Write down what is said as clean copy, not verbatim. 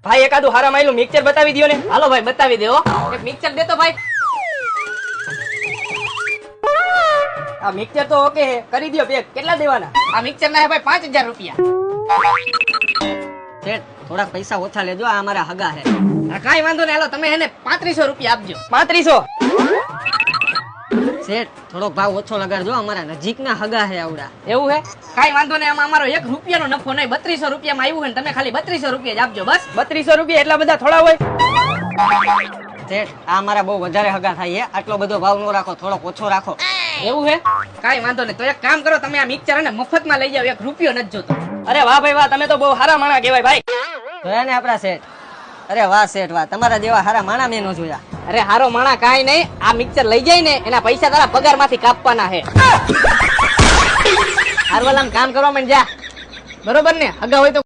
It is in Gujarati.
ભાઈ એકાદું હારા માયલું મિક્સર બતાવી દયો ને. હાલો ભાઈ બતાવી દે હો. એક મિક્સર દેતો ભાઈ. આ મિક્સર તો ઓકે હે, કરી દયો પેક. કેટલા દેવાના? આ મિક્સર ના હે ભાઈ 5000 રૂપિયા. શેઠ થોડાક પૈસા ઓછા લેજો, આ અમારા હગા હે. આ કાંઈ વાંધો નહીં, હાલો તમે એને 3500 રૂપિયા આપજો. 3500. શેઠ થોડોક ભાવ ઓછો લગાડજો, અમારા નજીકના હગા હે આવડા. એવું હે? કાંઈ વાંધો નહીં, આમાં અમારો 1 રૂપિયાનો નફો નહીં. 3200 રૂપિયામાં આવ્યું હોય ને તમે ખાલી 3200 રૂપિયા જ આપજો બસ. 3200 રૂપિયા એટલા બધા થોડા હોય? શેઠ આ અમારા બહુ વધારે હગા થાય છે, આટલો બધો ભાવ ન રાખો, થોડોક ઓછો રાખો. એવું હે? કાંઈ વાંધો નહીં, તો એક કામ કરો, તમે આ મિક્સર ને મફતમાં લઈ જાઓ, 1 રૂપિયો નથી જોતો. અરે વાહ ભાઈ વાહ, તમે તો બહુ હારા માણા કહેવાય ભાઈ. જોયા ને આપડા શેઠ? અરે વાહ શેઠ વાહ, તમારા જેવા હારા માણા મેં ન જોયા. અરે હારો માણા કાંઈ નહીં, આ મિક્સર લઈ જાય ને એના પૈસા તારા પગારમાંથી કાપવાના હે. હારવાલામ કામ કરવા માંડ જા, બરોબર ને? હગા હોય તો